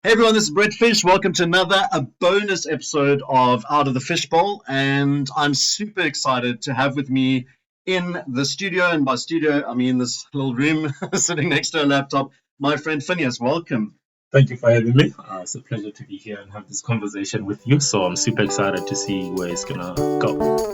Hey everyone, this is BrettFish. Welcome to a bonus episode of Out of the Fishbowl, and I'm super excited to have with me in the studio, and by studio I mean this little room sitting next to a laptop, my friend Phinius. Welcome. Thank you for having me. It's a pleasure to be here and have this conversation with you. So I'm super excited to see where it's gonna go.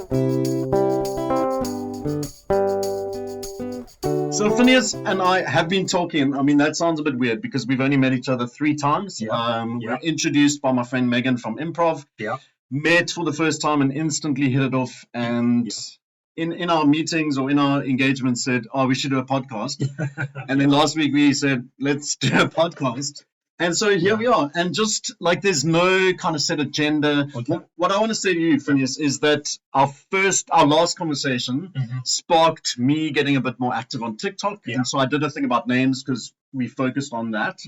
So Phineas and I have been talking. I mean, that sounds a bit weird because we've only met each other 3 times. We're introduced by my friend Megan from Improv. Yeah. Met for the first time and instantly hit it off. And in our meetings or in our engagements said, oh, we should do a podcast. And then last week we said, let's do a podcast. And so here we are. And just like there's no kind of set agenda. Okay. What I want to say to you, Phineas, is that our last conversation sparked me getting a bit more active on TikTok. Yeah. And so I did a thing about names because we focused on that.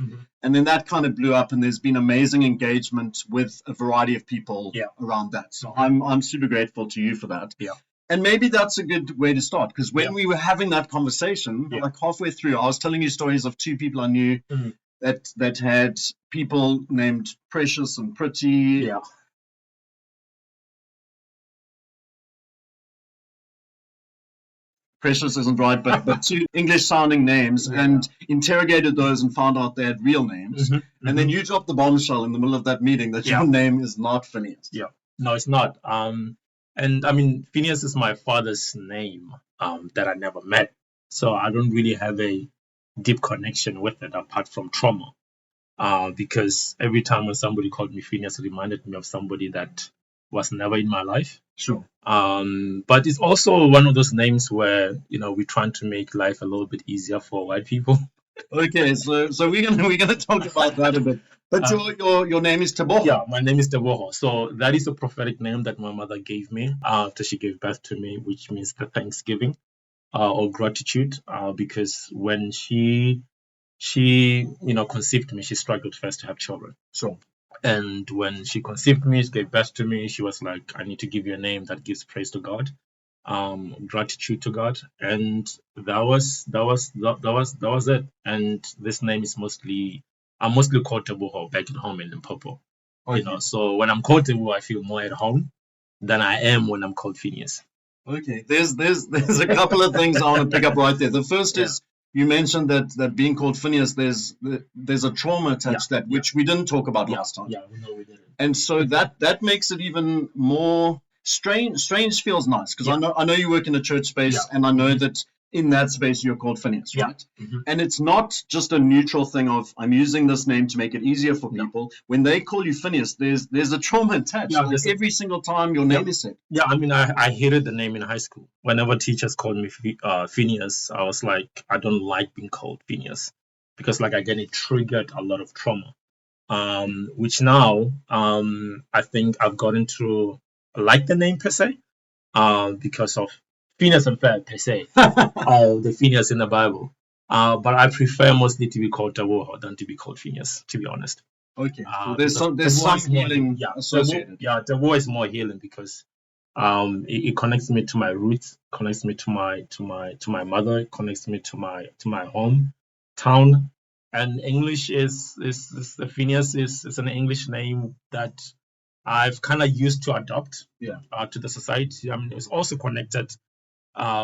And then that kind of blew up, and there's been amazing engagement with a variety of people around that. So I'm super grateful to you for that. Yeah. And maybe that's a good way to start, because when we were having that conversation, like halfway through, I was telling you stories of 2 people I knew that had people named Precious and Pretty. Yeah. Precious isn't right, but 2 English-sounding names, and interrogated those and found out they had real names. And then you dropped the bombshell in the middle of that meeting that your name is not Phineas. Yeah. No, it's not. And I mean, Phineas is my father's name that I never met. So I don't really have a deep connection with it apart from trauma. Because every time when somebody called me Phineas, it reminded me of somebody that was never in my life. Sure. But it's also one of those names where, we're trying to make life a little bit easier for white people. Okay, so we're gonna talk about that a bit. But your name is Teboho. Yeah, my name is Teboho. So that is a prophetic name that my mother gave me after she gave birth to me, which means the thanksgiving or gratitude. Because when she conceived me, she struggled first to have children. Sure. And when she conceived me, she gave birth to me, she was like, I need to give you a name that gives praise to God, gratitude to God. And that was it. And this name is I'm mostly called Teboho back at home in Limpopo. Okay. So when I'm called Teboho, I feel more at home than I am when I'm called Phinius. Okay. There's a couple of things I want to pick up right there. The first is, you mentioned that being called Phineas, there's a trauma attached to that, which we didn't talk about last time. Yeah, no, we didn't. And so that makes it even more strange. Strange feels nice, because I know you work in a church space, and I know that in that space you're called Phineas, right? And it's not just a neutral thing of I'm using this name to make it easier for people. When they call you Phineas, there's a trauma attached. Every single time your name is said. Yeah, I mean, I hated the name in high school. Whenever teachers called me Phinius, I was like, I don't like being called Phinius, because again, it triggered a lot of trauma. Which now I think I've gotten to like the name per se, because of Phineas and Ferb per se, the Phineas in the Bible. But I prefer mostly to be called Teboho than to be called Phineas, to be honest. Okay. So there's some healing associated. Teboho is more healing because it connects me to my roots, connects me to my mother, it connects me to my hometown. And English is Phineas is an English name that I've kind of used to adopt to the society. I mean, it's also connected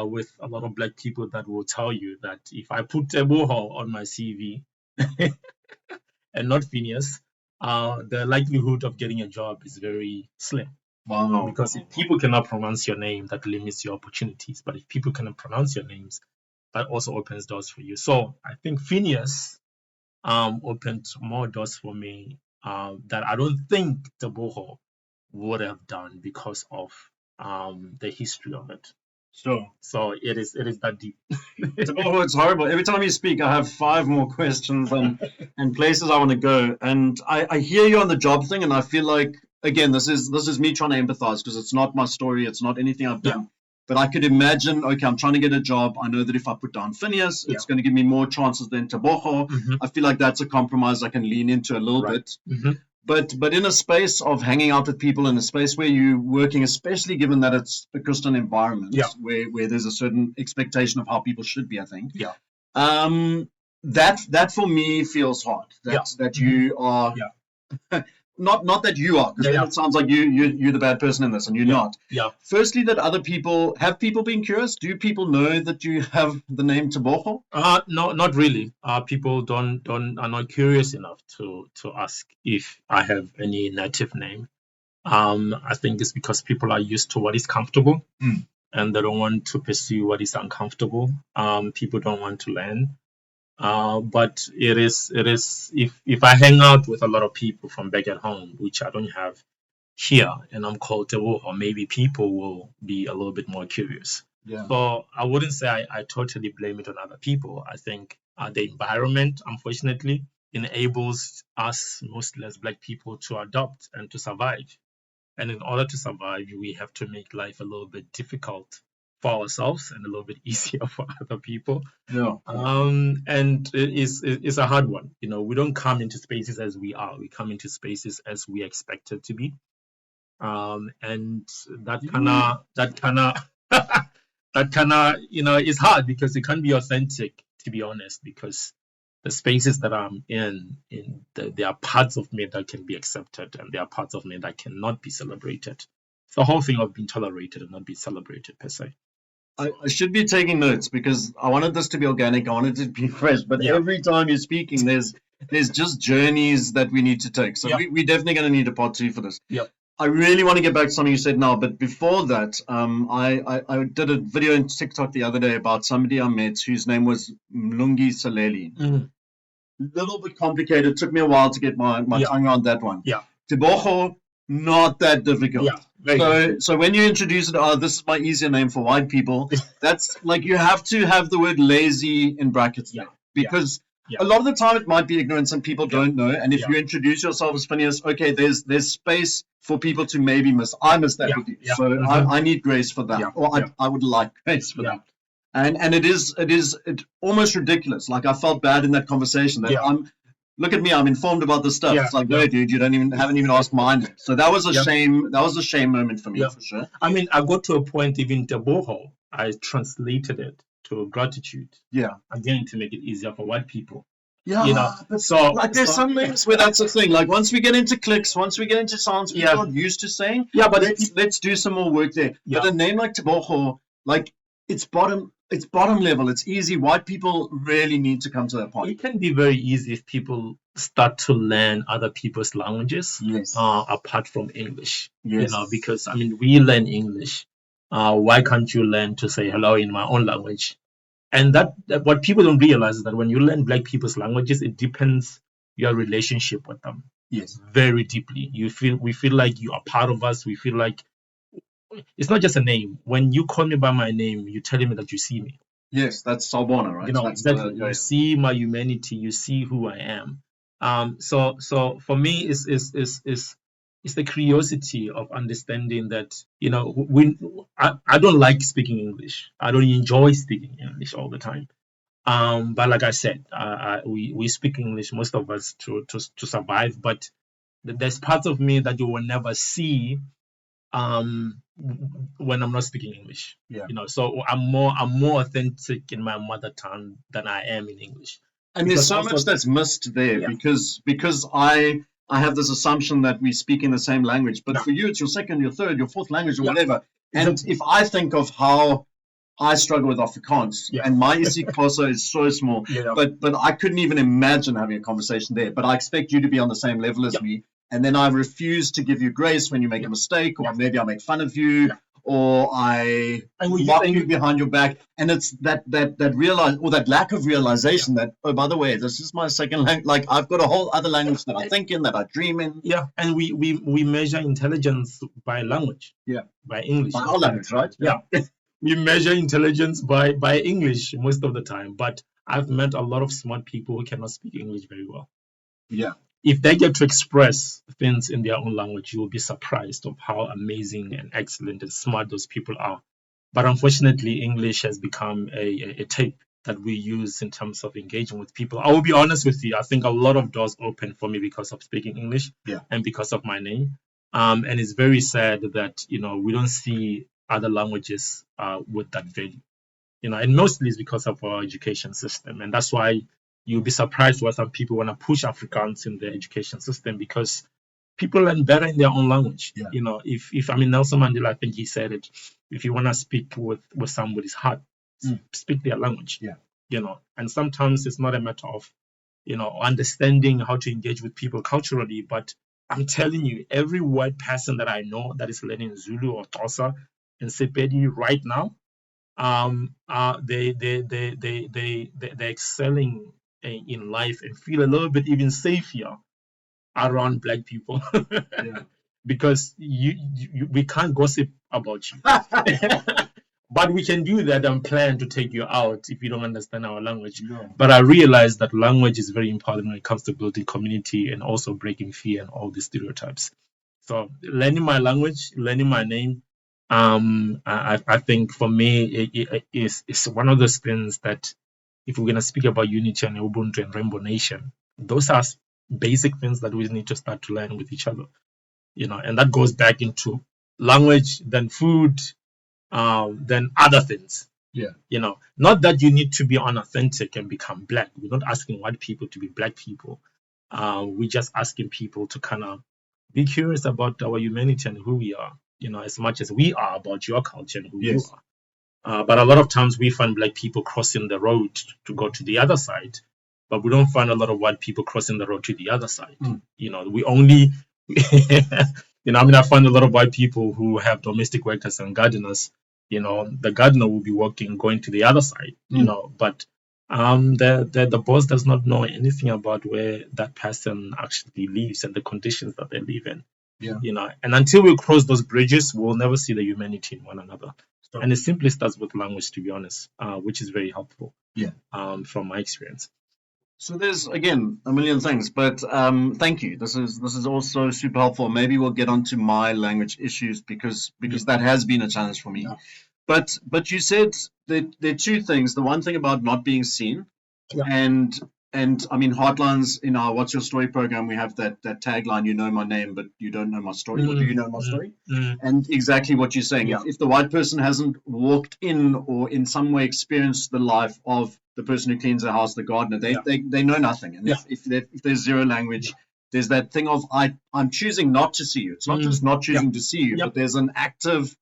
with a lot of Black people that will tell you that if I put Teboho on my CV and not Phineas, the likelihood of getting a job is very slim. Wow. Because if people cannot pronounce your name, that limits your opportunities. But if people cannot pronounce your names, that also opens doors for you. So I think Phineas opened more doors for me that I don't think Teboho would have done because of the history of it. Sure. So it is that deep. Teboho, it's horrible. Every time you speak, I have 5 more questions and places I want to go. And I hear you on the job thing, and I feel like, again, this is me trying to empathize, because it's not my story, it's not anything I've done. But I could imagine, okay, I'm trying to get a job. I know that if I put down Phineas, it's going to give me more chances than Teboho. I feel like that's a compromise I can lean into a little bit. But in a space of hanging out with people, in a space where you're working, especially given that it's a Christian environment, where there's a certain expectation of how people should be, I think. that for me feels hard. That you are not that you are, because then it sounds like you're the bad person in this, and you're not. Yeah. Firstly, that other people been curious. Do people know that you have the name Teboho? No, not really. People are not curious enough to ask if I have any native name. I think it's because people are used to what is comfortable, and they don't want to pursue what is uncomfortable. People don't want to learn. But it is if I hang out with a lot of people from back at home, which I don't have here, and I'm called Teboho, maybe people will be a little bit more curious. Yeah. So I wouldn't say I totally blame it on other people. I think the environment, unfortunately, enables us, mostly as Black people, to adopt and to survive. And in order to survive, we have to make life a little bit difficult for ourselves and a little bit easier for other people. Yeah. And it's a hard one. We don't come into spaces as we are. We come into spaces as we expected to be. And that kind of is hard because it can't be authentic, to be honest, because the spaces that I'm in there are parts of me that can be accepted, and there are parts of me that cannot be celebrated. It's the whole thing of being tolerated and not be celebrated per se. I should be taking notes because I wanted this to be organic. I wanted it to be fresh. But every time you're speaking, there's just journeys that we need to take. So we're definitely going to need a part 2 for this. Yep. I really want to get back to something you said now, but before that, I did a video on TikTok the other day about somebody I met whose name was Mlungi Saleli. Little bit complicated. It took me a while to get my tongue around that one. Yeah. Teboho, not that difficult. Yeah. So when you introduce it, this is my easier name for white people. That's like you have to have the word lazy in brackets because a lot of the time it might be ignorance and people don't know. And if you introduce yourself as Phinius, okay, there's space for people to maybe miss. I missed that with you. So I need grace for that. Or I would like grace for that. And it's almost ridiculous. Like I felt bad in that conversation that look at me, I'm informed about this stuff. It's like, no, dude, you haven't even asked mine. So that was a shame. That was a shame moment for me, for sure. I mean, I got to a point, even Teboho, I translated it to gratitude. Yeah. Again, to make it easier for white people. Yeah. There's some names where that's a thing. Like once we get into clicks, once we get into sounds we're not used to saying. Yeah, but let's do some more work there. But a name like Teboho, like it's bottom level. It's easy. White people really need to come to that point. It can be very easy if people start to learn other people's languages apart from English. Because I mean, we learn English. Why can't you learn to say hello in my own language? And that what people don't realize is that when you learn Black people's languages, it deepens your relationship with them. Yes, very deeply. We feel like you are part of us. We feel like it's not just a name. When you call me by my name, you're telling me that you see me. Yes, that's Salbona, right? Exactly. You see my humanity. You see who I am. So for me, it's the curiosity of understanding that I don't like speaking English. I don't enjoy speaking English all the time. But like I said, we speak English, most of us, to survive. But there's parts of me that you will never see when I'm not speaking English. So I'm more authentic in my mother tongue than I am in English. And there's so much that's missed there because I have this assumption that we speak in the same language, but for you it's your second, your third, your fourth language or whatever. And if I think of how I struggle with Afrikaans, and my isiXhosa is so small, but I couldn't even imagine having a conversation there. But I expect you to be on the same level as me. And then I refuse to give you grace when you make a mistake, or maybe I make fun of you, or I mock you behind your back. And it's that lack of realization that, oh, by the way, this is my second language. Like I've got a whole other language that I think in, that I dream in. Yeah, and we measure intelligence by language. Yeah, by English. By our language, right? Yeah. We measure intelligence by English most of the time. But I've met a lot of smart people who cannot speak English very well. Yeah. If they get to express things in their own language, you will be surprised of how amazing and excellent and smart those people are. But unfortunately, English has become a tape that we use in terms of engaging with people. I will be honest with you. I think a lot of doors open for me because of speaking English and because of my name. And it's very sad that, we don't see other languages with that value. And mostly it's because of our education system. And that's why you'll be surprised why some people want to push Afrikaans in the education system, because people learn better in their own language. Yeah. If I mean, Nelson Mandela, I think he said it, if you want to speak with somebody's heart, speak their language. Yeah. And sometimes it's not a matter of, understanding how to engage with people culturally, but I'm telling you, every white person that I know that is learning Zulu or Xhosa and Sepedi right now, they're excelling in life and feel a little bit even safer around Black people. Yeah. Because we can't gossip about you. But we can do that and plan to take you out if you don't understand our language. No. But I realize that language is very important when it comes to building community and also breaking fear and all these stereotypes. So learning my language, learning my name, I think for me it's one of those things that, if we're going to speak about unity and Ubuntu and Rainbow Nation, those are basic things that we need to start to learn with each other. And that goes back into language, then food, then other things. Yeah. Not that you need to be unauthentic and become Black. We're not asking white people to be Black people. We're just asking people to kind of be curious about our humanity and who we are, as much as we are about your culture and who you are. But a lot of times we find Black people crossing the road to go to the other side, but we don't find a lot of white people crossing the road to the other side. We only, I find a lot of white people who have domestic workers and gardeners. The gardener will be going to the other side, but the boss does not know anything about where that person actually lives and the conditions that they live in. Yeah. And until we cross those bridges, we'll never see the humanity in one another. So, and it simply starts with language, to be honest, which is very helpful. Yeah. From my experience. So there's, again, a million things, but thank you. This is also super helpful. Maybe we'll get onto my language issues because that has been a challenge for me. Yeah. But you said that there are two things. The one thing about not being seen, Yeah. and I mean, Heartlines, in our What's Your Story program, we have that tagline, you know my name, but you don't know my story. Or do you know my story? And exactly what you're saying. Yeah. If the white person hasn't walked in or in some way experienced the life of the person who cleans their house, the gardener, they know nothing. And if there's zero language, there's that thing of I'm choosing not to see you. It's not just not choosing to see you, but there's an active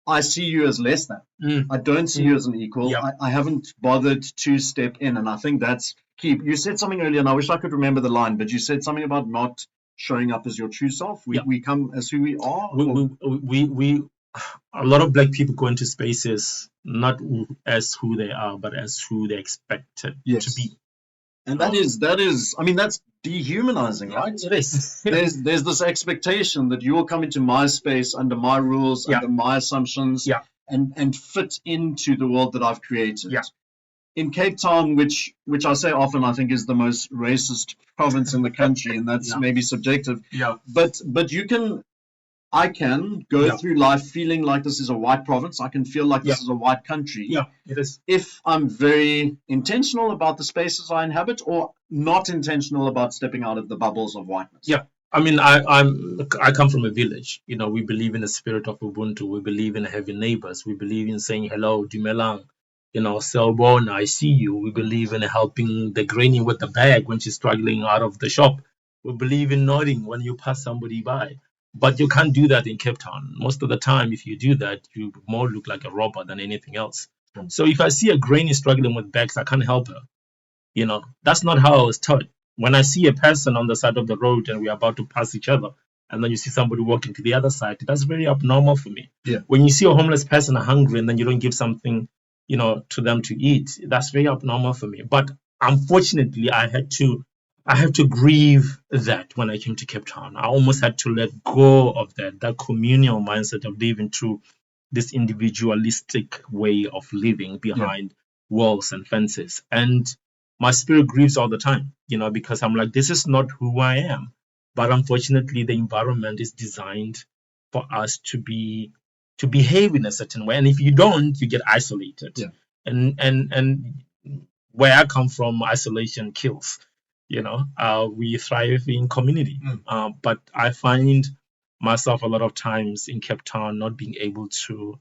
I see you as less than. I don't see you as an equal. I haven't bothered to step in, and I think that's key. You said something earlier, and I wish I could remember the line, but you said something about not showing up as your true self. We come as who we are. We a lot of Black people go into spaces not as who they are, but as who they expected to be. And that is, I mean, that's dehumanizing, right? It is. There's this expectation that you will come into my space under my rules, under my assumptions, and fit into the world that I've created. In Cape Town, which I say often, I think is the most racist province in the country, and that's maybe subjective. But I can go through life feeling like this is a white province. I can feel like this is a white country. It is. If I'm very intentional about the spaces I inhabit, or not intentional about stepping out of the bubbles of whiteness. I mean, I come from a village. We believe in the spirit of Ubuntu. We believe in having neighbors. We believe in saying hello, Dumelang. Selbona, I see you. We believe in helping the granny with the bag when she's struggling out of the shop. We believe in nodding when you pass somebody by. But you can't do that in Cape Town. Most of the time, if you do that, you more look like a robber than anything else. So if I see a granny struggling with bags, I can't help her. That's not how I was taught. When I see a person on the side of the road and we're about to pass each other, and then you see somebody walking to the other side, that's very abnormal for me. When you see a homeless person hungry and then you don't give something, to them to eat, that's very abnormal for me. But unfortunately, I had to grieve that when I came to Cape Town. I almost had to let go of that communal mindset of living through this individualistic way of living behind walls and fences. And my spirit grieves all the time, because I'm like, this is not who I am. But unfortunately, the environment is designed for us to behave in a certain way. And if you don't, you get isolated. And where I come from, isolation kills. We thrive in community. But I find myself a lot of times in Cape Town not being able to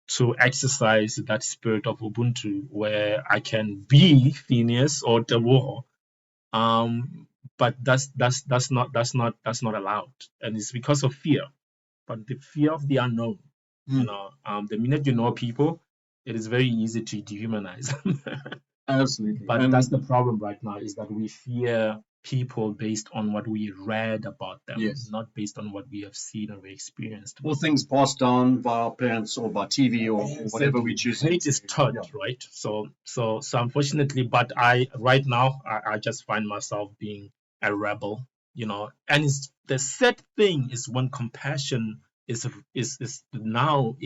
to exercise that spirit of Ubuntu, where I can be Phineas or Teboho. But that's not allowed, and it's because of fear. But the fear of the unknown, the minute you know people, it is very easy to dehumanize them. Absolutely. But that's the problem right now, is that we fear people based on what we read about them, not based on what we have seen or experienced. Or things passed down by our parents or by TV or whatever we choose. Hate is taught, right? So unfortunately, but right now I just find myself being a rebel, and the sad thing is when compassion is now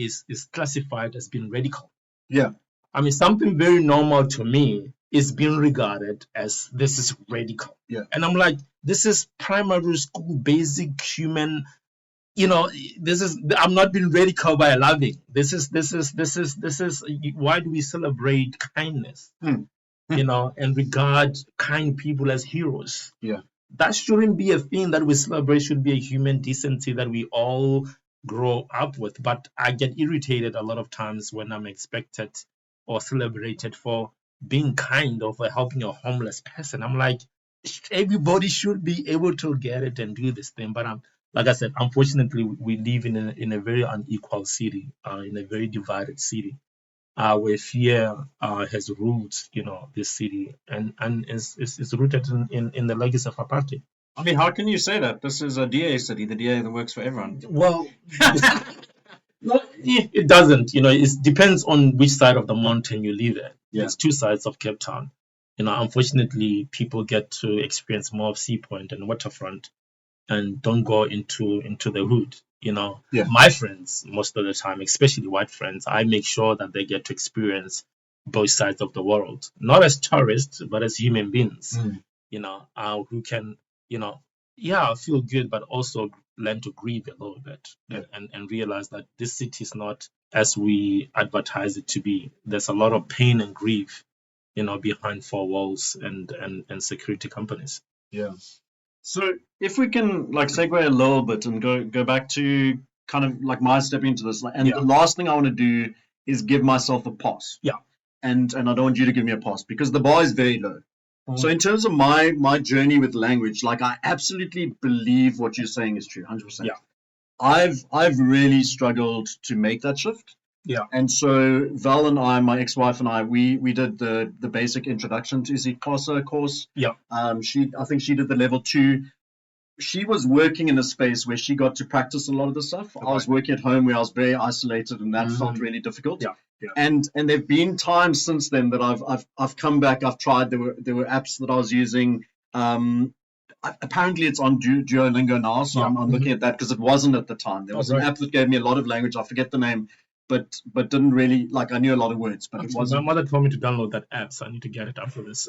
classified as being radical. Yeah. I mean, something very normal to me is being regarded as this is radical. Yeah. And I'm like, this is primary school, basic human, I'm not being radical by loving. This is why do we celebrate kindness, and regard kind people as heroes? Yeah. That shouldn't be a thing that we celebrate. Should be a human decency that we all grow up with. But I get irritated a lot of times when I'm expected or celebrated for being kind or for helping a homeless person. I'm like, everybody should be able to get it and do this thing. But like I said, unfortunately, we live in a very unequal city, in a very divided city, where fear has ruled, this city, and is rooted in the legacy of apartheid. I mean, how can you say that? This is a DA city, the DA that works for everyone. Well, no, it doesn't. It depends on which side of the mountain you live at. Yeah. There's two sides of Cape Town. Unfortunately, people get to experience more of Sea Point and waterfront, and don't go into the hood. My friends, most of the time, especially white friends, I make sure that they get to experience both sides of the world, not as tourists, but as human beings. Who can, feel good, but also learn to grieve a little bit, and realize that this city is not as we advertise it to be. There's a lot of pain and grief, behind four walls and security companies. Yeah. So if we can segue a little bit and go back to kind of like my stepping into this, and the last thing I want to do is give myself a pass. Yeah. And I don't want you to give me a pass because the bar is very low. So in terms of my journey with language, I absolutely believe what you're saying is true, 100%. Yeah. I've really struggled to make that shift. Yeah. And so Val and I, my ex-wife and I, we did the basic introduction to isiXhosa course. Yeah. I think she did the level 2. She was working in a space where she got to practice a lot of the stuff. Okay. I was working at home where I was very isolated, and that felt really difficult. Yeah. Yeah. And there've been times since then that I've come back. I've tried. There were apps that I was using. Apparently it's on Duolingo now, so I'm looking at that because it wasn't at the time. There was an app that gave me a lot of language. I forget the name, but didn't really I knew a lot of words, but it wasn't. My mother told me to download that app, so I need to get it after this.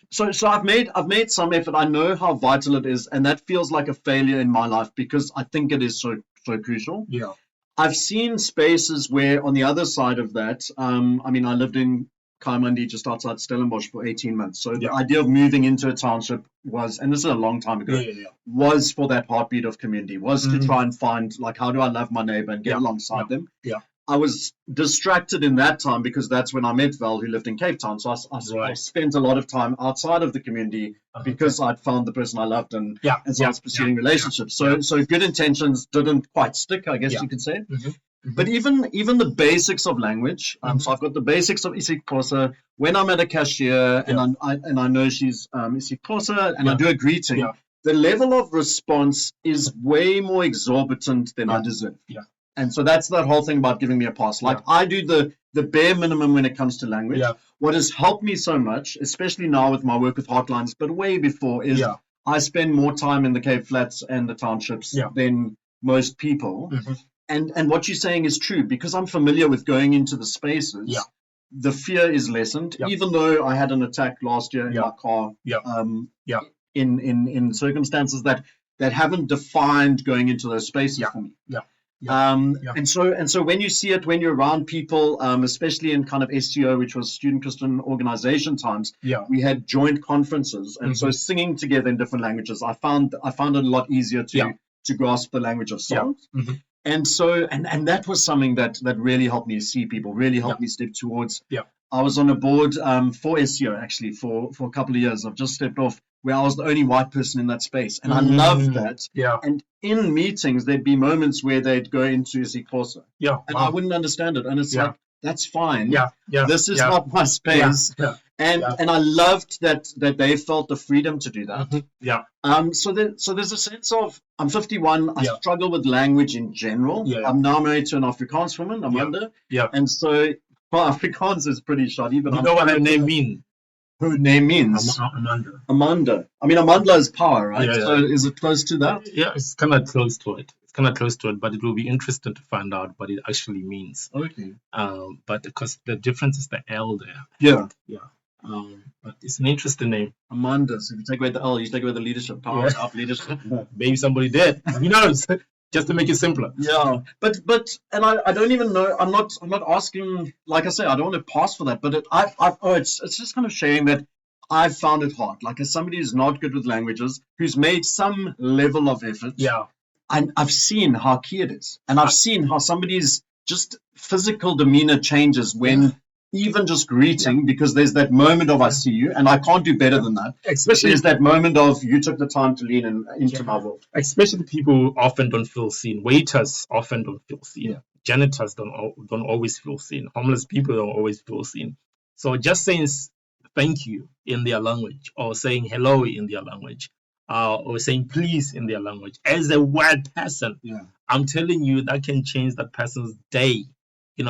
So I've made some effort. I know how vital it is, and that feels like a failure in my life because I think it is so crucial. Yeah. I've seen spaces where on the other side of that, I lived in Kaimandi just outside Stellenbosch for 18 months. So the idea of moving into a township was, and this is a long time ago, was for that heartbeat of community, was to try and find how do I love my neighbor and get alongside them. Yeah. I was distracted in that time because that's when I met Val, who lived in Cape Town. So I spent a lot of time outside of the community because I'd found the person I loved and so I was pursuing relationships. So good intentions didn't quite stick, I guess you could say. But even the basics of language, so I've got the basics of isiXhosa. When I'm at a cashier and I know she's isiXhosa and I do a greeting, the level of response is way more exorbitant than I deserve. Yeah. And so that's that whole thing about giving me a pass. I do the bare minimum when it comes to language. Yeah. What has helped me so much, especially now with my work with Heartlines, but way before, is I spend more time in the Cape Flats and the townships than most people. And what you're saying is true because I'm familiar with going into the spaces. Yeah. The fear is lessened, even though I had an attack last year in my car. In circumstances that haven't defined going into those spaces for me. And so when you see it, when you're around people, especially in kind of STO, which was Student Christian Organization times, we had joint conferences, and so singing together in different languages, I found it a lot easier to grasp the language of songs. And so, and that was something that really helped me see people, really helped me step towards. Yeah. I was on a board for SEO actually for a couple of years. I've just stepped off where I was the only white person in that space, and I loved that. Yeah. And in meetings, there'd be moments where they'd go into Zikosa, Yeah. and I wouldn't understand it, and it's like, that's fine. Yeah. Yeah. This is not my space. Yeah. And I loved that they felt the freedom to do that. Yeah. So there's a sense of, I'm 51. I Yeah. struggle with language in general. Yeah. I'm now married to an Afrikaans woman, Amanda. Yeah. And so, well, Afrikaans is pretty shoddy, but You know what her name means? her name means Amanda. Amanda. I mean, Amanda is power, right? Yeah, yeah. So is it close to that? Yeah, it's kind of close to it. It's kind of close to it, but it will be interesting to find out what it actually means. Okay. But because the difference is the L there. Yeah. Yeah. But it's an interesting name. Amanda. So if you take away the L, you take away the leadership, power, up leadership. Maybe somebody did. Who knows? Just to make it simpler. Yeah, but and I don't even know. I'm not asking. Like I say, I don't want to pass for that. But it's just kind of sharing that I've found it hard. Like as somebody who's not good with languages, who's made some level of effort. Yeah. And I've seen how key it is, and I've seen how somebody's just physical demeanor changes when even just greeting, because there's that moment of I see you, and I can't do better than that. Especially There's that moment of you took the time to lean into my world. Especially people who often don't feel seen. Waiters often don't feel seen. Yeah. Janitors don't always feel seen. Homeless people don't always feel seen. So just saying thank you in their language, or saying hello in their language, or saying please in their language, as a white person, I'm telling you, that can change that person's day.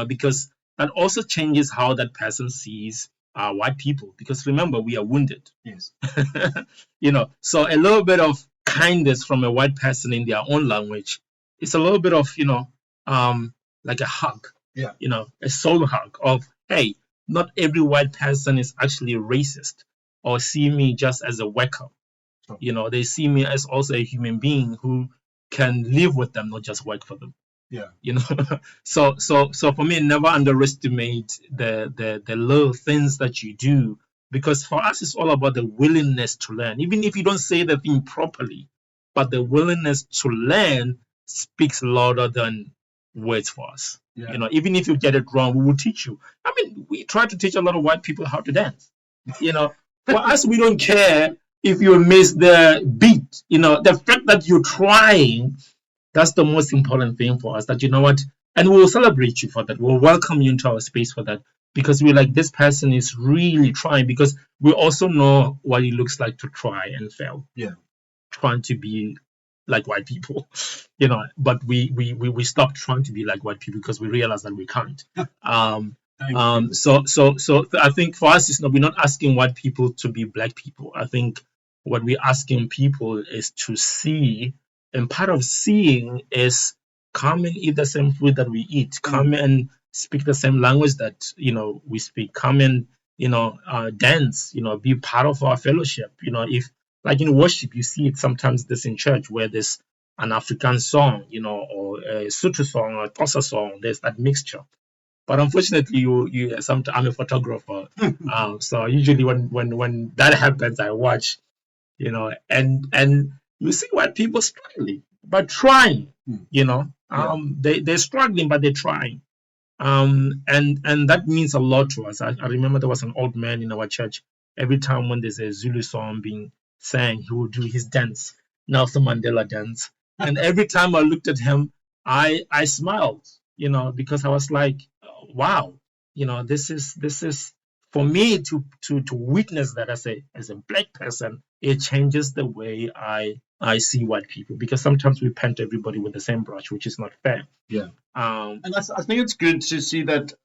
Because that also changes how that person sees white people. Because remember, we are wounded. Yes. So a little bit of kindness from a white person in their own language, it's a little bit of, like a hug. Yeah. A soul hug of, hey, not every white person is actually racist or see me just as a worker. Sure. They see me as also a human being who can live with them, not just work for them. Yeah. So for me, never underestimate the little things that you do, because for us it's all about the willingness to learn. Even if you don't say the thing properly, but the willingness to learn speaks louder than words for us. Yeah. Even if you get it wrong, we will teach you. I mean, we try to teach a lot of white people how to dance. For us, we don't care if you miss the beat. The fact that you're trying, that's the most important thing for us, that you know what, and we'll celebrate you for that. We'll welcome you into our space for that, because we're like, this person is really trying, because we also know what it looks like to try and fail. Yeah. Trying to be like white people, but we stopped trying to be like white people because we realized that we can't. So I think for us, it's we're not asking white people to be black people. I think what we're asking people is to see. And part of seeing is come and eat the same food that we eat. Come and speak the same language that we speak. Come and dance. Be part of our fellowship. If like in worship, you see it sometimes this in church where there's an African song, or a Sotho song or a Xhosa song. There's that mixture. But unfortunately, I'm a photographer, so usually when that happens, I watch, and you see white people struggling, but trying, they're struggling, but they're trying. And that means a lot to us. I remember there was an old man in our church. Every time when there's a Zulu song being sang, he would do his dance, Nelson Mandela dance. And every time I looked at him, I smiled, because I was like, wow, this is for me to witness that as a black person. It changes the way I see white people, because sometimes we paint everybody with the same brush, which is not fair. Yeah. And I think it's good to see that's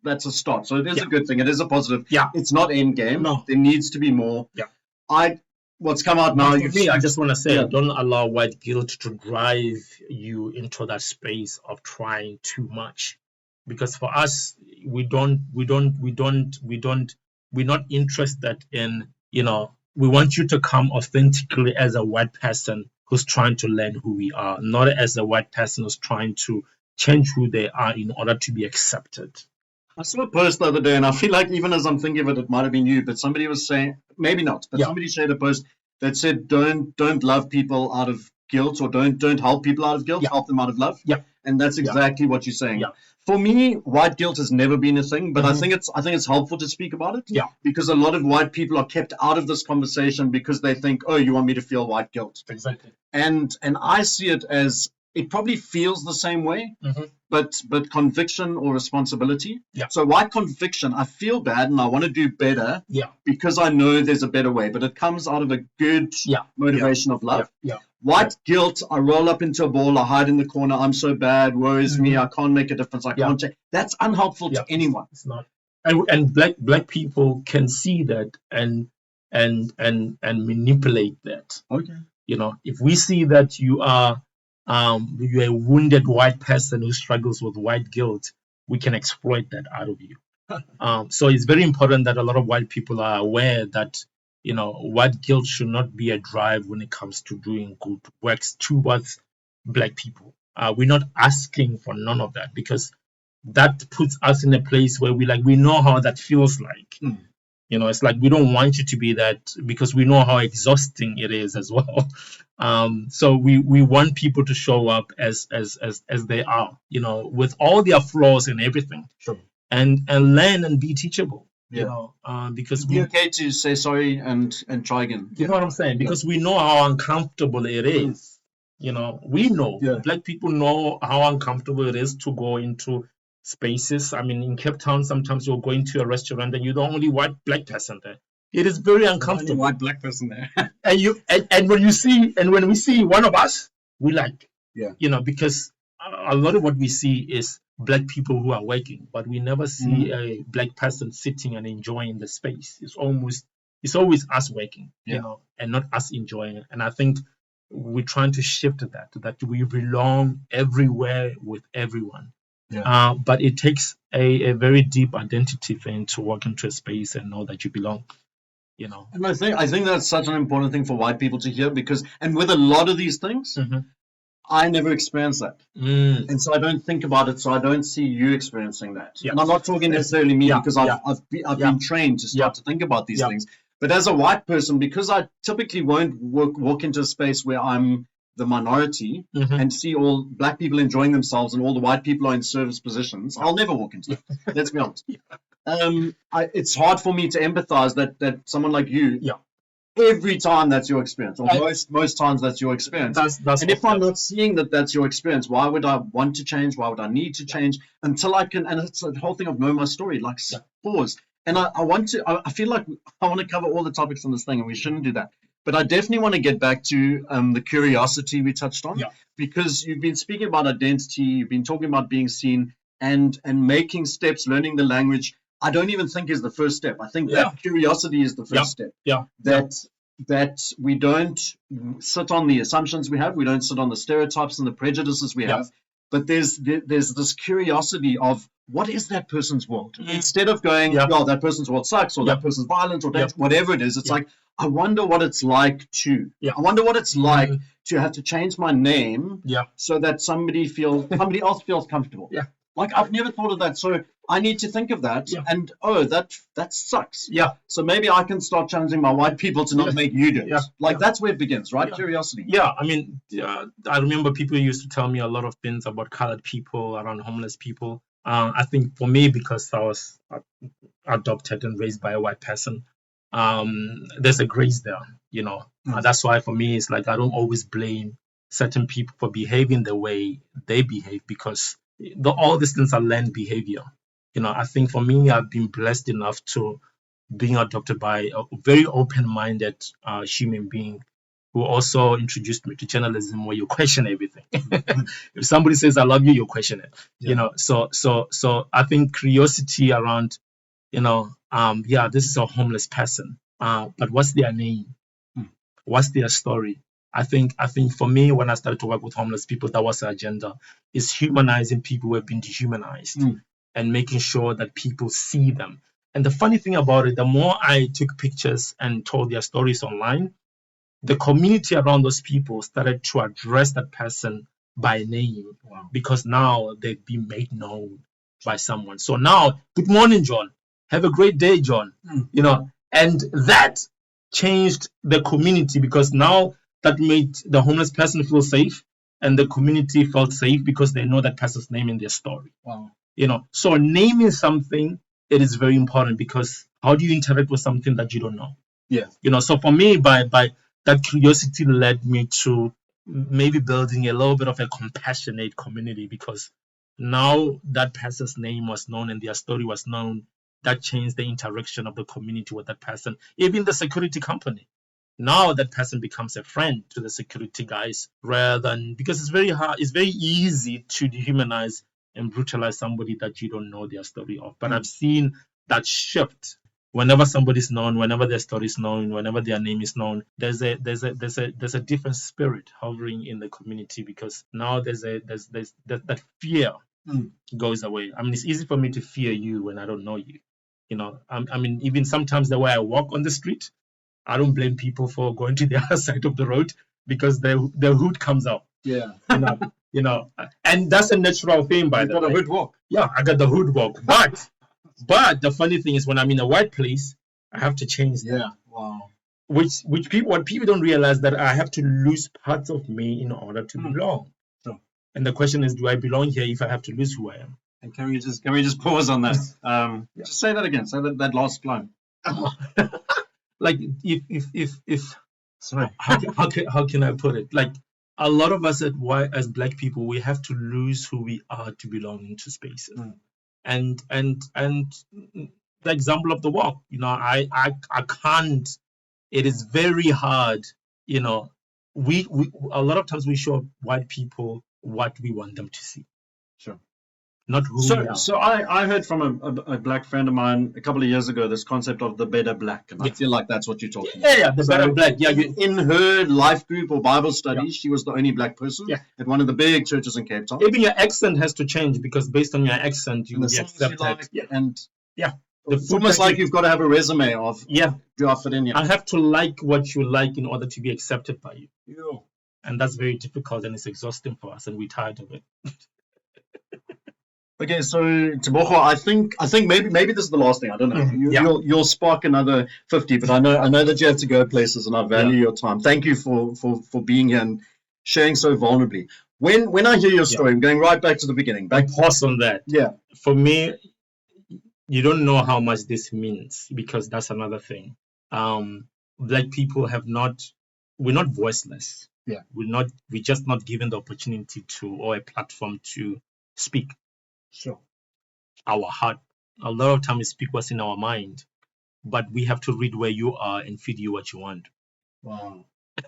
a start. So it is a good thing. It is a positive. Yeah. It's not end game. No. There needs to be more. Yeah. What's come out now? For me, I just want to say, don't allow white guilt to drive you into that space of trying too much, because for us, we're not interested in, we want you to come authentically as a white person who's trying to learn who we are, not as a white person who's trying to change who they are in order to be accepted. I saw a post the other day, and I feel like even as I'm thinking of it, it might have been you, but somebody was saying, maybe not, but somebody shared a post that said, don't love people out of guilt, or don't help people out of guilt, help them out of love. Yeah. And that's exactly what you're saying. Yeah. For me, white guilt has never been a thing, but I think it's helpful to speak about it. Yeah. Because a lot of white people are kept out of this conversation because they think, oh, you want me to feel white guilt. Exactly. And I see it as, it probably feels the same way, but conviction or responsibility. Yeah. So white conviction, I feel bad and I want to do better because I know there's a better way, but it comes out of a good motivation of love. White guilt, I roll up into a ball, I hide in the corner, I'm so bad, woe is me, I can't make a difference, I can't change. That's unhelpful to anyone. It's not. And black people can see that and manipulate that. Okay. You know, if we see that you're a wounded white person who struggles with white guilt, we can exploit that out of you. So it's very important that a lot of white people are aware that, you know, white guilt should not be a drive when it comes to doing good works towards black people. We're not asking for none of that, because that puts us in a place where we know how that feels like. You know, it's like we don't want you to be that, because we know how exhausting it is as well. So we want people to show up as they are, you know, with all their flaws and everything. Sure. And learn and be teachable. You know, because it's okay to say sorry and try again. You know what I'm saying? Because we know how uncomfortable it is. You know, we know, black people know how uncomfortable it is to go into spaces. I mean, in Cape Town, sometimes you'll go into a restaurant and you're the only white black person there. It is very uncomfortable. Only white black person there. and when we see one of us, we like, you know, because a lot of what we see is black people who are working, but we never see a black person sitting and enjoying the space. It's always us working, you know, and not us enjoying it. And I think we're trying to shift that we belong everywhere with everyone. But it takes a very deep identity thing to walk into a space and know that you belong. You know, and I think that's such an important thing for white people to hear, because, and with a lot of these things, I never experienced that, and so I don't think about it. So I don't see you experiencing that. And I'm not talking necessarily me, because I've been trained to start to think about these things. But as a white person, because I typically won't walk into a space where I'm the minority and see all black people enjoying themselves and all the white people are in service positions, I'll never walk into that. Let's be honest. It's hard for me to empathize that someone like you, every time that's your experience, or most times that's your experience. That's and if I'm not seeing that that's your experience, why would I want to change? Why would I need to change until I can? And it's the whole thing of know my story, like pause. And I feel like I want to cover all the topics on this thing, and we shouldn't do that. But I definitely want to get back to the curiosity we touched on, because you've been speaking about identity, you've been talking about being seen, and making steps, learning the language. I don't even think is the first step. I think that curiosity is the first step. That we don't sit on the assumptions we have, we don't sit on the stereotypes and the prejudices we have, but there's this curiosity of, what is that person's world? Instead of going, well, that person's world sucks, or that person's violent, or whatever it is, it's like, I wonder what it's like to. I wonder what it's like to have to change my name so that somebody else feels comfortable. Like, I've never thought of that, so I need to think of that. And that sucks. So maybe I can start challenging my white people to not make you do it. That's where it begins, right? Curiosity. I mean, I remember people used to tell me a lot of things about colored people, around homeless people. I think for me, because I was adopted and raised by a white person, there's a grace there, you know. That's why for me, it's like I don't always blame certain people for behaving the way they behave, because all these things are learned behavior. You know, I think for me, I've been blessed enough to being adopted by a very open-minded human being who also introduced me to journalism, where you question everything. If somebody says, I love you, you question it. You know, so I think curiosity around, you know, this is a homeless person, but what's their name? What's their story? I think for me, when I started to work with homeless people, that was the agenda, is humanizing people who have been dehumanized and making sure that people see them. And the funny thing about it, the more I took pictures and told their stories online, the community around those people started to address that person by name, because now they've been made known by someone. So now, good morning, John. Have a great day, John. You know, and that changed the community, because now that made the homeless person feel safe, and the community felt safe because they know that person's name in their story. Wow. So naming something, it is very important, because how do you interact with something that you don't know? Yeah. So for me, by that curiosity led me to maybe building a little bit of a compassionate community, because now that person's name was known and their story was known, that changed the interaction of the community with that person, even the security company. Now that person becomes a friend to the security guys, rather than, because it's very hard, it's very easy to dehumanize and brutalize somebody that you don't know their story of. But I've seen that shift. Whenever somebody's known, whenever their story is known, whenever their name is known, there's a different spirit hovering in the community, because now there's that fear goes away. I mean, it's easy for me to fear you when I don't know you. I mean, even sometimes the way I walk on the street, I don't blame people for going to the other side of the road, because the hood comes out. Yeah. And that's a natural thing, by the way. You got a hood walk. Yeah, I got the hood walk. But the funny thing is, when I'm in a white place, I have to change that. Yeah. Wow. What people don't realize, that I have to lose parts of me in order to belong. Sure. And the question is, do I belong here if I have to lose who I am? And can we just pause on that? Just say that again. Say that last line. Like, if sorry, how can I put it? Like, a lot of us as Black people, we have to lose who we are to belong into spaces. And the example of the walk, I can't. It is very hard. We a lot of times we show white people what we want them to see. Sure. Not who we are. So I heard from a Black friend of mine a couple of years ago this concept of the better Black, and I feel like that's what you're talking about. Yeah, the better Black. Yeah, in her life group or Bible study, she was the only Black person at one of the big churches in Cape Town. Even your accent has to change, because based on your accent, you will be accepted. It's almost like you've got to have a resume of you are fit in here. I have to like what you like in order to be accepted by you. Yeah. And that's very difficult, and it's exhausting for us, and we're tired of it. Okay, so Teboho, I think maybe this is the last thing. I don't know. You'll spark another 50, but I know that you have to go places, and I value your time. Thank you for being here and sharing so vulnerably. When I hear your story, I'm going right back to the beginning. Pause on that. Yeah. For me, you don't know how much this means, because that's another thing. Black people we're not voiceless. Yeah. We're just not given the opportunity or a platform to speak. Sure. Our heart, a lot of times, speak what's in our mind, but we have to read where you are and feed you what you want. Wow.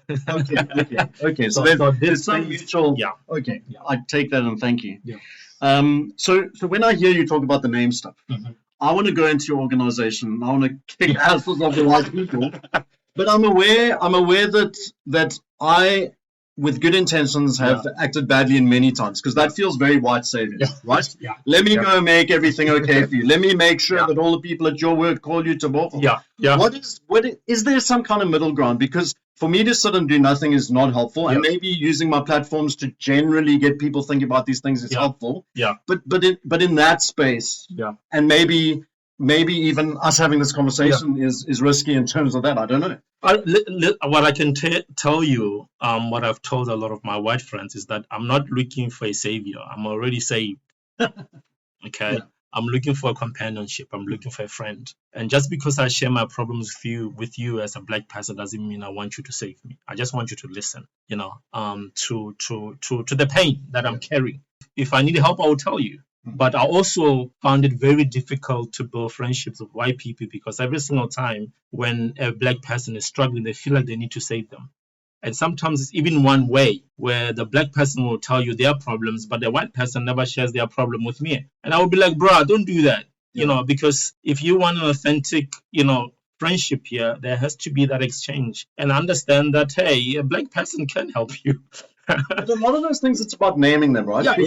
Okay. So there's some mutual. Yeah. Okay. Yeah. I take that and thank you. Yeah. So when I hear you talk about the name stuff, I want to go into your organization. I want to kick asses of the right people, but I'm aware that I, with good intentions, have acted badly in many times, because that feels very white savior, right? Yeah. Let me go make everything okay for you. Let me make sure that all the people at your work call you Teboho. Yeah. What is there some kind of middle ground? Because for me to sit and do nothing is not helpful, and maybe using my platforms to generally get people thinking about these things is helpful. Yeah. But in that space, and maybe even us having this conversation is risky in terms of that. I don't know. What I can tell you, what I've told a lot of my white friends, is that I'm not looking for a savior. I'm already saved. Okay. Yeah. I'm looking for a companionship. I'm looking for a friend. And just because I share my problems with you as a Black person doesn't mean I want you to save me. I just want you to listen, to the pain that I'm carrying. If I need help, I will tell you. But I also found it very difficult to build friendships with white people, because every single time when a Black person is struggling, they feel like they need to save them. And sometimes it's even one way, where the Black person will tell you their problems, but the white person never shares their problem with me. And I will be like, bro, don't do that. Because if you want an authentic, friendship here, there has to be that exchange, and understand that, hey, a Black person can help you. But a lot of those things, it's about naming them, right?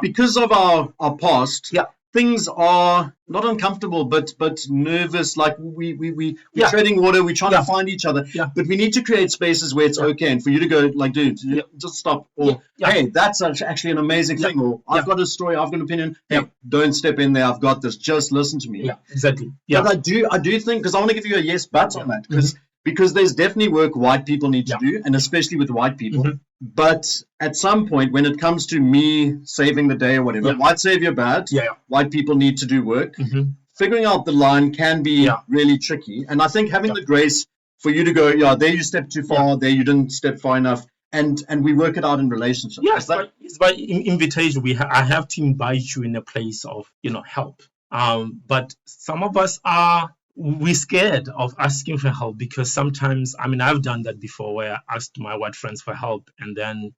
Because of our past, things are not uncomfortable, but nervous. Like we're treading water, we're trying to find each other. Yeah. But we need to create spaces where it's okay, and for you to go, like, dude, just stop. Or hey, that's actually an amazing thing. Or I've got a story, I've got an opinion. Hey, don't step in there. I've got this. Just listen to me. Yeah, exactly. Yeah. But I do think, because I want to give you a yes but on that, because because there's definitely work white people need to Yeah. do, and especially with white people. Mhm. But at some point, when it comes to me saving the day or whatever, Yeah. white savior bad, Yeah. white people need to do work. Mhm. Figuring out the line can be Yeah. really tricky. And I think having Yeah. the grace for you to go, yeah, there you stepped too far, there you didn't step far enough, and we work it out in relationships. Yes, it's by invitation. I have to invite you in a place of help. But some of us we're scared of asking for help because sometimes, I've done that before where I asked my white friends for help, and then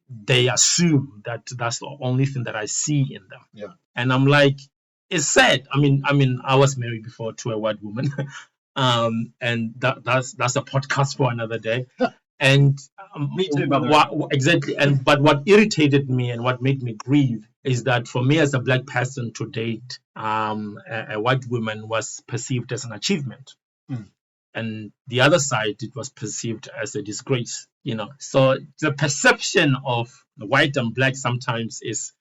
they assume that that's the only thing that I see in them. Yeah. And I'm like, it's sad. I was married before to a white woman, and that's a podcast for another day. And Me too, by the way. exactly. But what irritated me and what made me grieve is that for me as a black person to date a white woman was perceived as an achievement. And the other side, it was perceived as a disgrace. So the perception of white and black sometimes is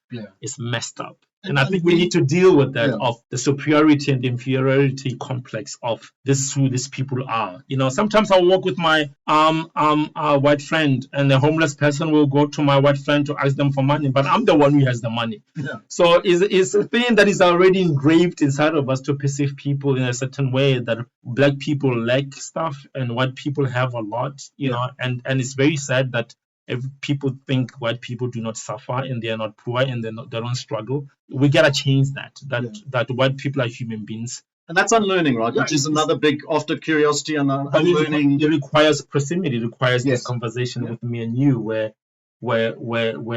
messed up. And I think we need to deal with that of the superiority and inferiority complex of this is who these people are. Sometimes I'll walk with my white friend, and the homeless person will go to my white friend to ask them for money, but I'm the one who has the money. Yeah. So it's a thing that is already engraved inside of us to perceive people in a certain way, that black people lack stuff and white people have a lot, and it's very sad that if people think white people do not suffer and they are not poor and they don't struggle, we gotta change that white people are human beings. And that's unlearning, right? Which is another big after curiosity and unlearning. It requires proximity. It requires this conversation with me and you, where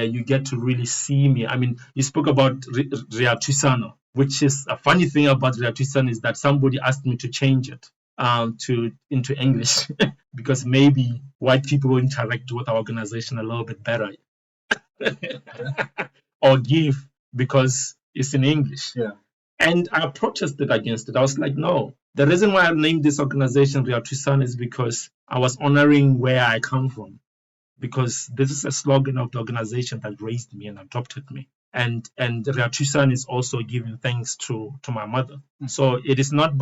you get to really see me. You spoke about Reatusano, which is a funny thing about Reatusano is that somebody asked me to change it into English because maybe white people will interact with our organization a little bit better or give because it's in English. Yeah. And I protested against it. I was like, no. The reason why I named this organization Reatusano is because I was honoring where I come from, because this is a slogan of the organization that raised me and adopted me. And Reatusano is also giving thanks to my mother. So it is not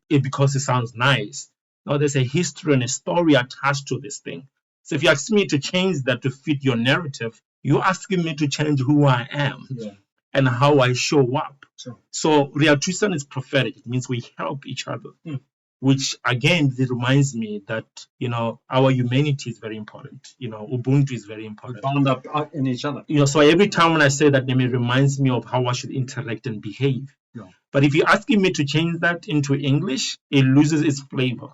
because it sounds nice. No, there's a history and a story attached to this thing. So if you ask me to change that to fit your narrative, you're asking me to change who I am and how I show up. Sure. So Reatusano is prophetic. It means we help each other. Which again, it reminds me that our humanity is very important. Ubuntu is very important. We bound up in each other. So every time when I say that name, it reminds me of how I should interact and behave. Yeah. But if you're asking me to change that into English, it loses its flavor.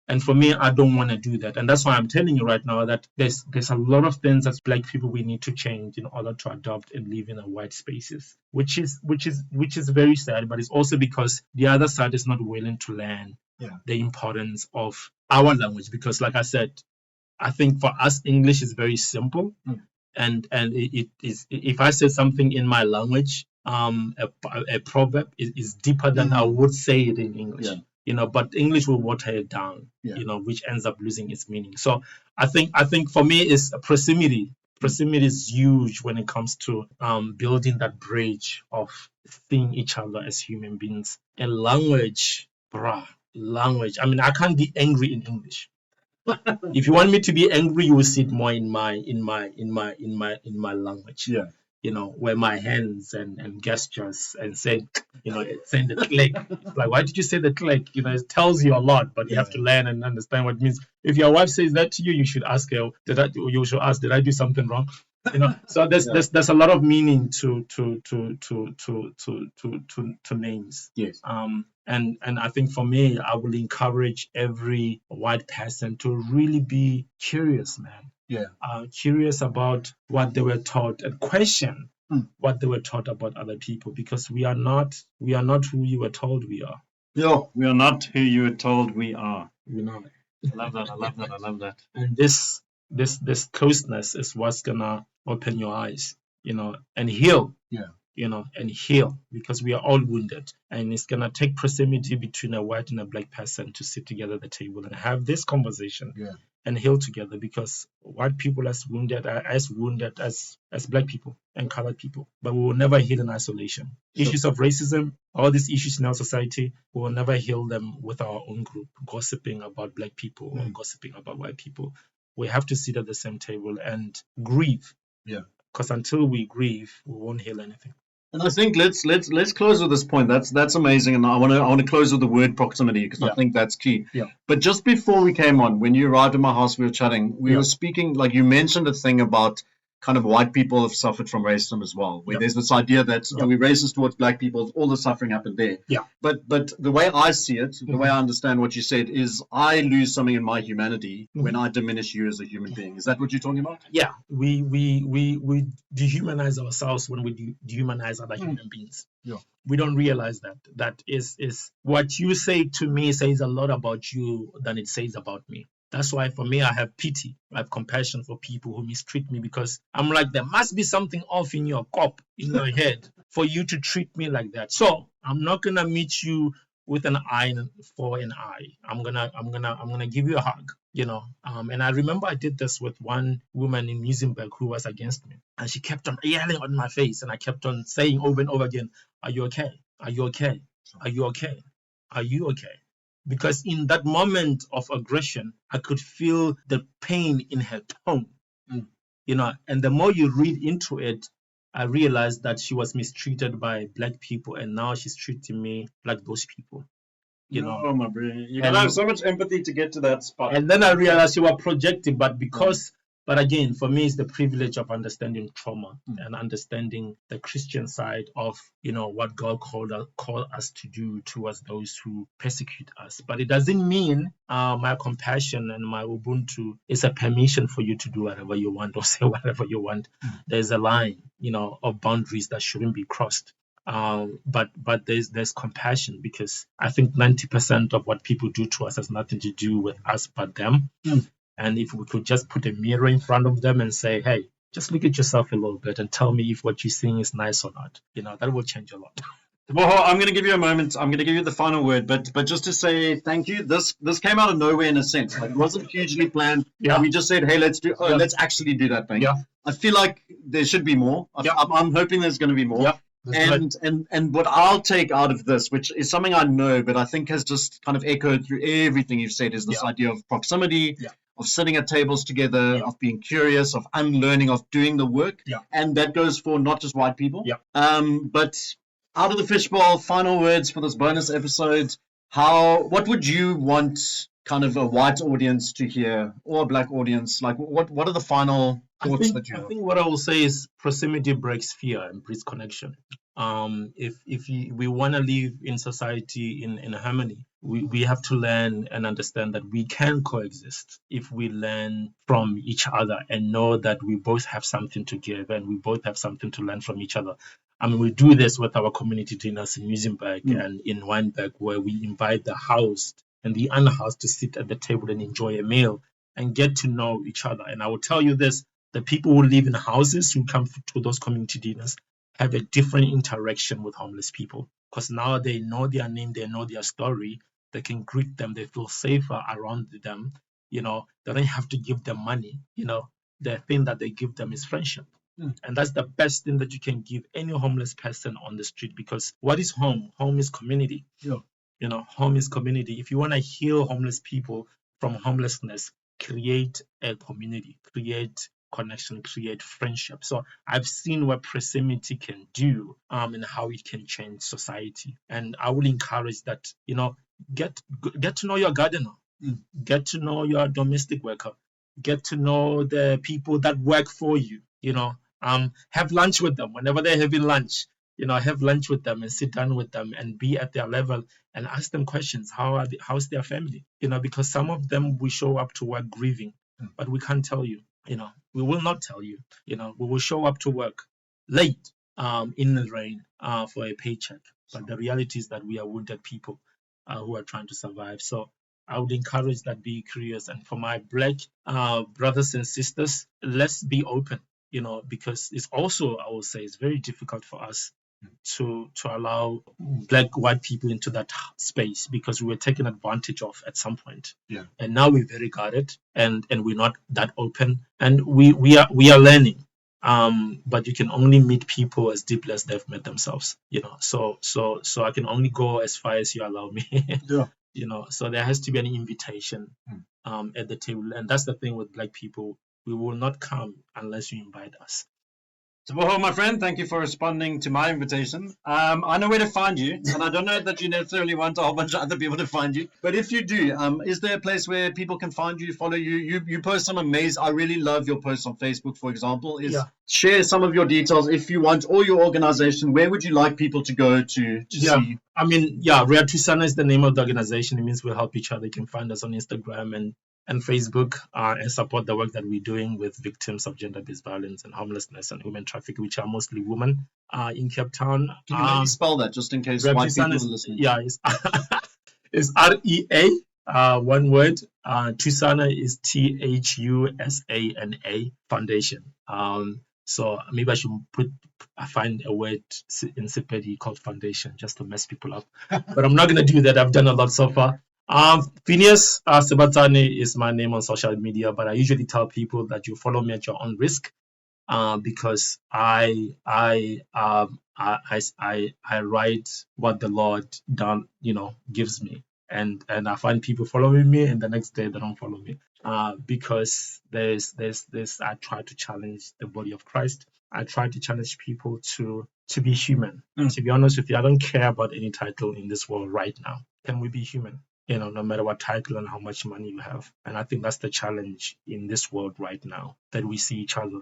And for me, I don't want to do that. And that's why I'm telling you right now that there's a lot of things as black people we need to change in order to adopt and live in a white spaces, which is very sad. But it's also because the other side is not willing to learn the importance of our language. Because like I said, I think for us, English is very simple. And it is, if I say something in my language, a proverb is deeper than I would say it in English. Yeah. But English will water it down, which ends up losing its meaning. So I think for me is proximity. Proximity is huge when it comes to building that bridge of seeing each other as human beings. And language. I can't be angry in English. If you want me to be angry, you will see it more in my language. Yeah. Where my hands and gestures and saying the click. Like, why did you say the click? It tells you a lot, but you have to learn and understand what it means. If your wife says that to you, you should ask her, did I do something wrong? So there's a lot of meaning to names. Yes. And I think for me, I will encourage every white person to really be curious, man. Yeah. Curious about what they were taught and question what they were taught about other people, because we are not who you were told we are. No, we are not who you were told we are. We're not. I love that. And this closeness is what's gonna open your eyes, and heal. Yeah. And heal, because we are all wounded, and it's gonna take proximity between a white and a black person to sit together at the table and have this conversation. Yeah. and heal together, because white people are as wounded as black people and colored people. But we will never heal in isolation. Sure. Issues of racism, all these issues in our society, we will never heal them with our own group, gossiping about black people or gossiping about white people. We have to sit at the same table and grieve. Yeah. Because until we grieve, we won't heal anything. And I think let's close with this point. That's amazing, and I want to close with the word proximity, because I think that's key. Yeah. But just before we came on, when you arrived at my house, we were chatting. We were speaking, like you mentioned a thing about kind of white people have suffered from racism as well. Where there's this idea that we're racist towards black people, all the suffering happened there. Yeah. But the way I see it, the way I understand what you said, is I lose something in my humanity when I diminish you as a human being. Is that what you're talking about? Yeah. We dehumanize ourselves when we dehumanize other human beings. Yeah. We don't realize that. That is what you say to me says a lot about you than it says about me. That's why for me, I have pity. I have compassion for people who mistreat me, because I'm like, there must be something off in your cup, in your head, for you to treat me like that. So I'm not gonna meet you with an eye for an eye. I'm gonna give you a hug, you know. And I remember I did this with one woman in Muizenberg who was against me, and she kept on yelling on my face, and I kept on saying over and over again, "Are you okay? Are you okay? Are you okay? Are you okay?" Because in that moment of aggression, I could feel the pain in her tone, you know. And the more you read into it, I realized that she was mistreated by black people, and now she's treating me like those people, you know. Oh, my brain. You gotta have so much empathy to get to that spot. And then I realized you were projecting, but again, for me, it's the privilege of understanding trauma and understanding the Christian side of, you know, what God called us to do towards those who persecute us. But it doesn't mean my compassion and my Ubuntu is a permission for you to do whatever you want or say whatever you want. There's a line, you know, of boundaries that shouldn't be crossed. But there's compassion, because I think 90% of what people do to us has nothing to do with us but them. And if we could just put a mirror in front of them and say, hey, just look at yourself a little bit and tell me if what you're seeing is nice or not, you know, that will change a lot. Teboho, I'm going to give you a moment. I'm going to give you the final word, but just to say thank you. This came out of nowhere in a sense. Like, it wasn't hugely planned. Yeah. We just said, hey, let's actually do that thing. Yeah. I feel like there should be more. I'm hoping there's going to be more. Yeah. And what I'll take out of this, which is something I know, but I think has just kind of echoed through everything you've said, is this idea of proximity, of sitting at tables together, of being curious, of unlearning, of doing the work. And that goes for not just white people. But out of the Fishbowl, final words for this bonus episode. What would you want kind of a white audience to hear, or a black audience? Like, what are the final thoughts that you have? I think what I will say is proximity breaks fear and breeds connection. If we want to live in society in harmony, we have to learn and understand that we can coexist if we learn from each other and know that we both have something to give and we both have something to learn from each other. I mean, we do this with our community dinners in Muizenberg and in Wynberg, where we invite the housed and the unhoused to sit at the table and enjoy a meal and get to know each other. And I will tell you this, the people who live in houses who come to those community dinners have a different interaction with homeless people, because now they know their name, they know their story, they can greet them, they feel safer around them, you know, they don't have to give them money, you know, the thing that they give them is friendship. And that's the best thing that you can give any homeless person on the street, because what is home? Home is community. You know, home is community. If you want to heal homeless people from homelessness, create a community, create connection, create friendship. So I've seen what proximity can do and how it can change society. And I will encourage that, you know, get to know your gardener, get to know your domestic worker, get to know the people that work for you, you know. Have lunch with them whenever they're having lunch. You know, have lunch with them and sit down with them and be at their level and ask them questions. How's their family? You know, because some of them we show up to work grieving, but we can't tell you. You know, we will not tell you. You know, we will show up to work late in the rain for a paycheck. But the reality is that we are wounded people who are trying to survive. So I would encourage that, be curious. And for my black brothers and sisters, let's be open. You know, because it's also, I will say, it's very difficult for us to allow black, white people into that space, because we were taken advantage of at some point. Yeah. And now we're very guarded, and we're not that open, and we are learning. But you can only meet people as deeply as they've met themselves, so I can only go as far as you allow me. Yeah. So there has to be an invitation at the table, and that's the thing with black people. We will not come unless you invite us. Teboho, my friend, thank you for responding to my invitation. I know where to find you, and I don't know that you necessarily want a whole bunch of other people to find you. But if you do, is there a place where people can find you, follow you? You post some amazing. I really love your posts on Facebook, for example. Share some of your details if you want, or your organization. Where would you like people to go to see you? I mean, BrettFish is the name of the organization. It means we help each other. You can find us on Instagram and Facebook, and support the work that we're doing with victims of gender-based violence and homelessness and human trafficking, which are mostly women in Cape Town. Can you maybe spell that just in case white people are listening? Yeah, it's REA, one word. Thusana is THUSANA Foundation. So maybe I should find a word in Sepedi called foundation just to mess people up. But I'm not going to do that. I've done a lot so far. Phinius, Sebatsane is my name on social media, but I usually tell people that you follow me at your own risk, because I write what the Lord gives me, and I find people following me, and the next day they don't follow me, because there's I try to challenge the body of Christ. I try to challenge people to be human. To be honest with you, I don't care about any title in this world right now. Can we be human? No matter what title and how much money you have. And I think that's the challenge in this world right now, that we see each other,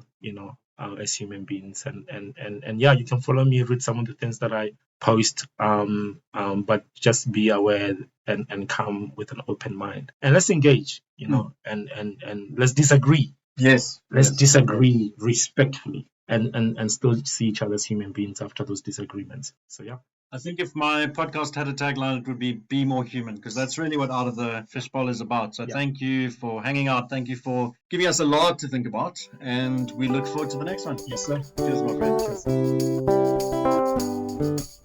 as human beings. And yeah, you can follow me, read some of the things that I post, but just be aware and come with an open mind. And let's engage, and let's disagree. Yes. Let's disagree respectfully and still see each other as human beings after those disagreements. So yeah. I think if my podcast had a tagline, it would be more human, because that's really what Out of the Fishbowl is about. So Thank you for hanging out. Thank you for giving us a lot to think about. And we look forward to the next one. Yes, sir. Cheers, my friend. Cheers.